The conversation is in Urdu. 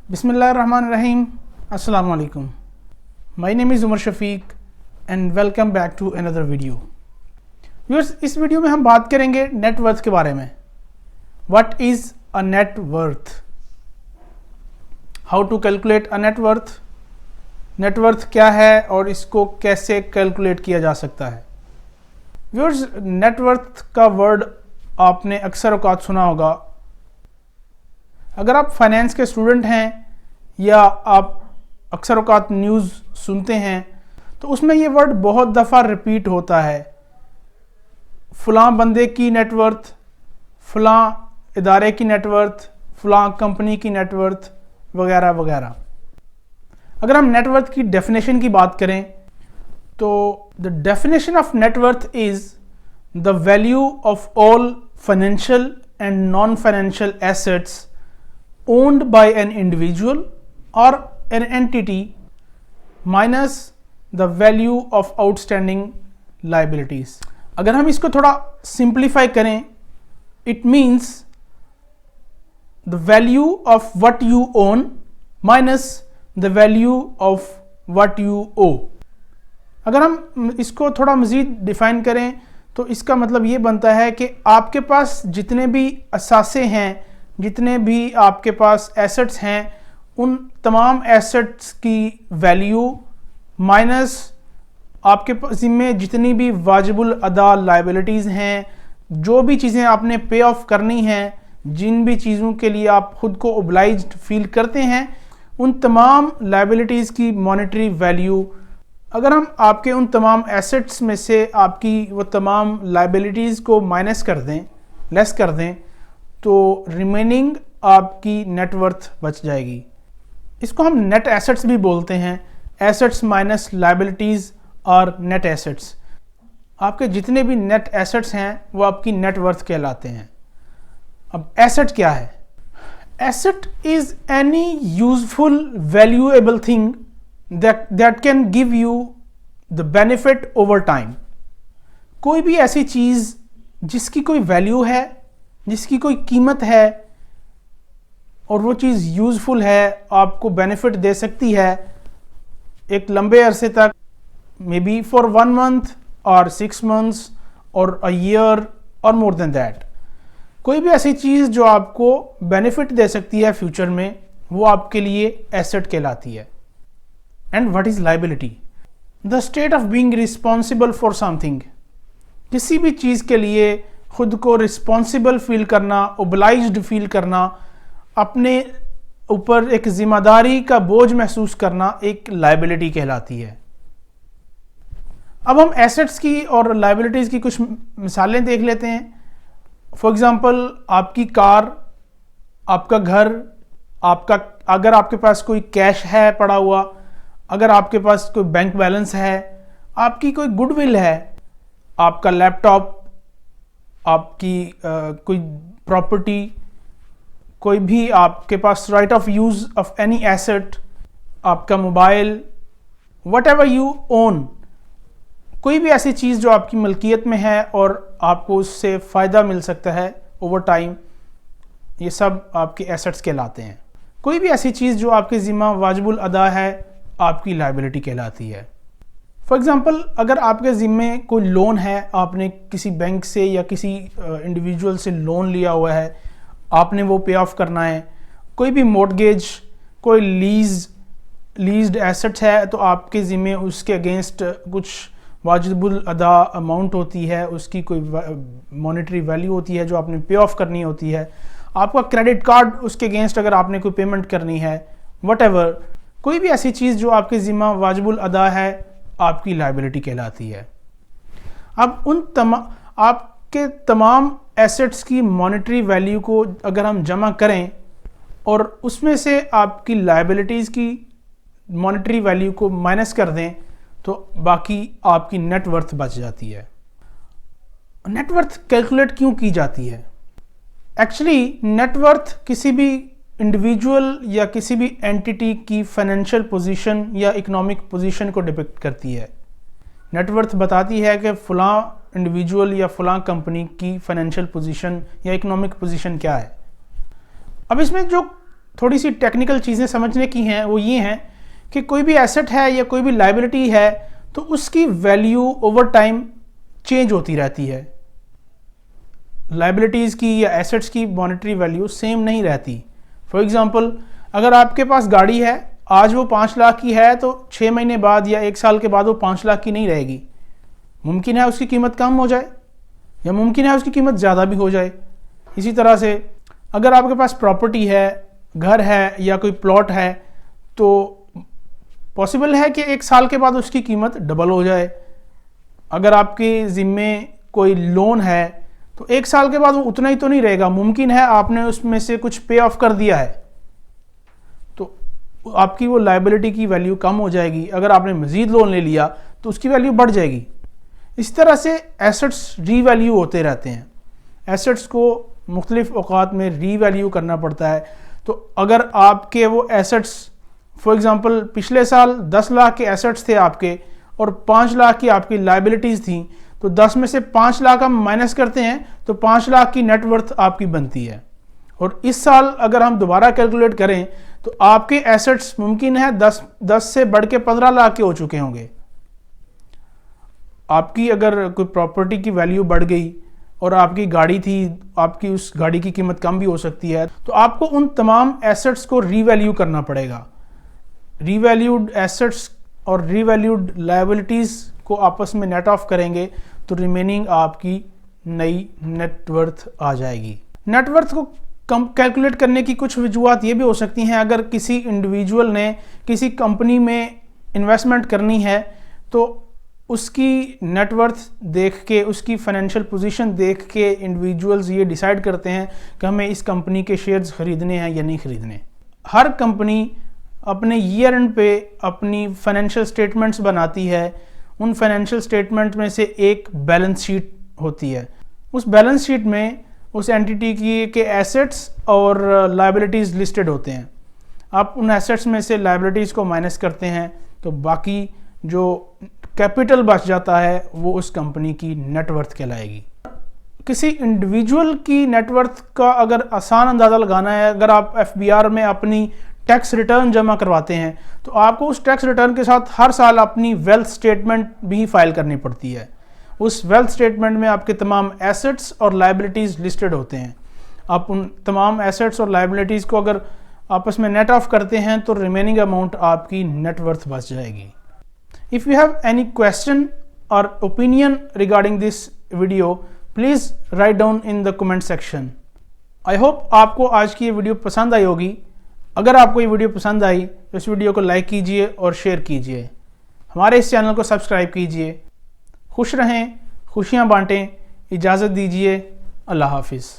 بسم اللہ الرحمن الرحیم. السلام علیکم. My name is Umar Shafiq and welcome back to another video. Viewers, اس ویڈیو میں ہم بات کریں گے نیٹ ورتھ کے بارے میں. What is a net worth? How to calculate a net worth? Net worth کیا ہے اور اس کو کیسے کیلکولیٹ کیا جا سکتا ہے؟ ویورز، نیٹ ورتھ کا ورڈ آپ نے اکثر اوقات سنا ہوگا. اگر آپ فائنینس کے اسٹوڈنٹ ہیں یا آپ اکثر اوقات نیوز سنتے ہیں تو اس میں یہ ورڈ بہت دفعہ ریپیٹ ہوتا ہے. فلاں بندے کی نیٹ ورتھ، فلاں ادارے کی نیٹ ورتھ، فلاں کمپنی کی نیٹ ورتھ وغیرہ وغیرہ. اگر ہم نیٹ ورتھ کی ڈیفینیشن کی بات کریں تو the definition of net worth is the value of all financial and non financial assets owned by an individual or an entity minus the value of outstanding liabilities. اگر ہم اس کو تھوڑا سمپلیفائی کریں، it means the value of what you own minus the value of what you owe. اگر ہم اس کو تھوڑا مزید ڈیفائن کریں تو اس کا مطلب یہ بنتا ہے کہ آپ کے پاس جتنے بھی اثاثے ہیں، جتنے بھی آپ کے پاس ایسٹس ہیں، ان تمام ایسٹس کی ویلیو مائنس آپ کے ذمے جتنی بھی واجب الادا لائبلٹیز ہیں، جو بھی چیزیں آپ نے پے آف کرنی ہیں، جن بھی چیزوں کے لیے آپ خود کو اوبلائزڈ فیل کرتے ہیں، ان تمام لائبلٹیز کی مانیٹری ویلیو. اگر ہم آپ کے ان تمام ایسٹس میں سے آپ کی وہ تمام لائبلٹیز کو مائنس کر دیں، لیس کر دیں، تو ریمیننگ آپ کی نیٹ ورتھ بچ جائے گی. اس کو ہم نیٹ ایسٹس بھی بولتے ہیں. ایسٹس مائنس لائبلٹیز اور نیٹ ایسٹس. آپ کے جتنے بھی نیٹ ایسٹس ہیں وہ آپ کی نیٹ ورتھ کہلاتے ہیں. اب ایسٹ کیا ہے؟ Asset is any useful valuable thing that can give you the benefit over time. کوئی بھی ایسی چیز جس کی کوئی ویلیو ہے، جس کی کوئی قیمت ہے اور وہ چیز یوزفل ہے، آپ کو بینیفٹ دے سکتی ہے ایک لمبے عرصے تک، مے بی فار 1 month اور 6 months اور a year اور مور دین دیٹ. کوئی بھی ایسی چیز جو آپ کو بینیفٹ دے سکتی ہے فیوچر میں، وہ آپ کے لیے ایسٹ کہلاتی ہے. And what is liability? The state of being responsible for some thing. کسی بھی چیز کے لیے خود کو رسپانسبل فیل کرنا، اوبلائزڈ فیل کرنا، اپنے اوپر ایک ذمہ داری کا بوجھ محسوس کرنا ایک لائبلٹی کہلاتی ہے. اب ہم ایسٹس کی اور لائبلٹیز کی کچھ مثالیں دیکھ لیتے ہیں. فار ایگزامپل، آپ کی کار، آپ کا گھر، اگر آپ کے پاس کوئی کیش ہے پڑا ہوا، اگر آپ کے پاس کوئی بینک بیلنس ہے، آپ کی کوئی گڈ ول ہے، آپ کا لیپ ٹاپ، آپ کی کوئی پراپرٹی، کوئی بھی آپ کے پاس right of use of any asset, آپ کا mobile, whatever you own, کوئی بھی ایسی چیز جو آپ کی ملکیت میں ہے اور آپ کو اس سے فائدہ مل سکتا ہے اوور ٹائم، یہ سب آپ کے ایسٹس کہلاتے ہیں. کوئی بھی ایسی چیز جو آپ کے ذمہ واجب الادا ہے، آپ کی لائبلٹی کہلاتی ہے. فار ایگزامپل، اگر آپ کے ذمے کوئی لون ہے، آپ نے کسی بینک سے یا کسی انڈیویجول سے لون لیا ہوا ہے، آپ نے وہ پے آف کرنا ہے. کوئی بھی مورٹگیج، کوئی لیزڈ ایسٹ ہے تو آپ کے ذمے اس کے اگینسٹ کچھ واجب الادا اماؤنٹ ہوتی ہے، اس کی کوئی مانیٹری ویلیو ہوتی ہے جو آپ نے پے آف کرنی ہوتی ہے. آپ کا کریڈٹ کارڈ، اس کے اگینسٹ اگر آپ نے کوئی پیمنٹ کرنی ہے، وٹ ایور، کوئی بھی ایسی چیز جو آپ کے ذمہ واجب الادا ہے، آپ کی لائبلٹی کہلاتی ہے. اب آپ کے تمام ایسٹس کی مانیٹری ویلیو کو اگر ہم جمع کریں اور اس میں سے آپ کی لائبلٹیز کی مانیٹری ویلیو کو مائنس کر دیں تو باقی آپ کی نیٹ ورتھ بچ جاتی ہے. نیٹ ورتھ کیلکولیٹ کیوں کی جاتی ہے؟ ایکچولی نیٹ ورتھ کسی بھی انڈیویجول یا کسی بھی اینٹیٹی کی فائنینشیل پوزیشن یا اکنامک پوزیشن کو ڈپکٹ کرتی ہے. نیٹ ورتھ بتاتی ہے کہ فلاں انڈیویجول یا فلاں کمپنی کی فائنینشیل پوزیشن یا اکنامک پوزیشن کیا ہے. اب اس میں جو تھوڑی سی ٹیکنیکل چیزیں سمجھنے کی ہیں، وہ یہ ہیں کہ کوئی بھی ایسٹ ہے یا کوئی بھی لائبلٹی ہے تو اس کی ویلیو اوور ٹائم چینج ہوتی رہتی ہے. لائبلٹیز کی یا ایسٹس کی مانیٹری ویلیو سیم نہیں رہتی. فار ایگزامپل اگر آپ کے پاس گاڑی ہے، آج وہ 5 لاکھ کی ہے تو 6 مہینے بعد یا 1 سال کے بعد وہ 5 لاکھ کی نہیں رہے گی. ممکن ہے اس کی قیمت کم ہو جائے یا ممکن ہے اس کی قیمت زیادہ بھی ہو جائے. اسی طرح سے اگر آپ کے پاس پراپرٹی ہے، گھر ہے یا کوئی پلاٹ ہے تو پاسبل ہے کہ 1 سال کے بعد اس کی قیمت ڈبل ہو جائے. اگر آپ کے ذمے کوئی لون ہے تو 1 سال کے بعد وہ اتنا ہی تو نہیں رہے گا، ممکن ہے آپ نے اس میں سے کچھ پے آف کر دیا ہے تو آپ کی وہ لائبلٹی کی ویلیو کم ہو جائے گی. اگر آپ نے مزید لون لے لیا تو اس کی ویلیو بڑھ جائے گی. اس طرح سے ایسٹس ری ویلیو ہوتے رہتے ہیں. ایسٹس کو مختلف اوقات میں ری ویلیو کرنا پڑتا ہے. تو اگر آپ کے وہ ایسٹس فار ایگزامپل پچھلے سال 10 لاکھ کے ایسٹس تھے آپ کے اور 5 لاکھ کی آپ کی لائبلٹیز تھیں تو 10 میں سے 5 لاکھ ہم مائنس کرتے ہیں تو 5 لاکھ کی نیٹ ورتھ آپ کی بنتی ہے. اور اس سال اگر ہم دوبارہ کیلکولیٹ کریں تو آپ کے ایسٹس ممکن ہے 10 سے بڑھ کے 15 لاکھ کے ہو چکے ہوں گے. آپ کی اگر کوئی پراپرٹی کی ویلیو بڑھ گئی اور آپ کی گاڑی تھی، آپ کی اس گاڑی کی قیمت کم بھی ہو سکتی ہے تو آپ کو ان تمام ایسٹس کو ری ویلیو کرنا پڑے گا. ری ویلیوڈ ایسٹس اور ری ویلیوڈ لائبلٹیز کو آپس میں نیٹ آف کریں گے تو ریمیننگ آپ کی نئی نیٹ ورتھ آ جائے گی. نیٹ ورتھ کو کیلکولیٹ کرنے کی کچھ وجوہات یہ بھی ہو سکتی ہیں. اگر کسی انڈیویجول نے کسی کمپنی میں انویسٹمنٹ کرنی ہے تو اس کی نیٹ ورتھ دیکھ کے، اس کی فائنینشیل پوزیشن دیکھ کے انڈیویجولز یہ ڈیسائیڈ کرتے ہیں کہ ہمیں اس کمپنی کے شیئرز خریدنے ہیں یا نہیں خریدنے. ہر کمپنی اپنے ایئر اینڈ پہ اپنی فائنینشیل سٹیٹمنٹس بناتی ہے. ان فائنینشیل سٹیٹمنٹ میں سے ایک بیلنس شیٹ ہوتی ہے. اس بیلنس شیٹ میں اس اینٹیٹی کی کے ایسٹس اور لائبلٹیز لسٹڈ ہوتے ہیں. آپ ان ایسٹس میں سے لائبلٹیز کو مائنس کرتے ہیں تو باقی جو کیپٹل بچ جاتا ہے وہ اس کمپنی کی نیٹ ورتھ کہلائے گی. کسی انڈیویجول کی نیٹ ورتھ کا اگر آسان اندازہ لگانا ہے، اگر آپ ایف بی آر میں اپنی ٹیکس ریٹرن جمع کرواتے ہیں تو آپ کو اس ٹیکس ریٹرن کے ساتھ ہر سال اپنی ویلتھ سٹیٹمنٹ بھی فائل کرنی پڑتی ہے. اس ویلتھ سٹیٹمنٹ میں آپ کے تمام ایسٹس اور لائبلٹیز لسٹڈ ہوتے ہیں. آپ ان تمام ایسٹس اور لائبلٹیز کو اگر آپس میں نیٹ آف کرتے ہیں تو ریمیننگ اماؤنٹ آپ کی نیٹ ورتھ بچ جائے گی. If you have any question or opinion regarding this video, please write down in the comment section. I hope آپ کو آج کی یہ ویڈیو پسند آئی ہوگی. اگر آپ کو یہ ویڈیو پسند آئی تو اس ویڈیو کو لائک کیجئے اور شیئر کیجئے. ہمارے اس چینل کو سبسکرائب کیجئے. خوش رہیں، خوشیاں بانٹیں. اجازت دیجئے. اللہ حافظ.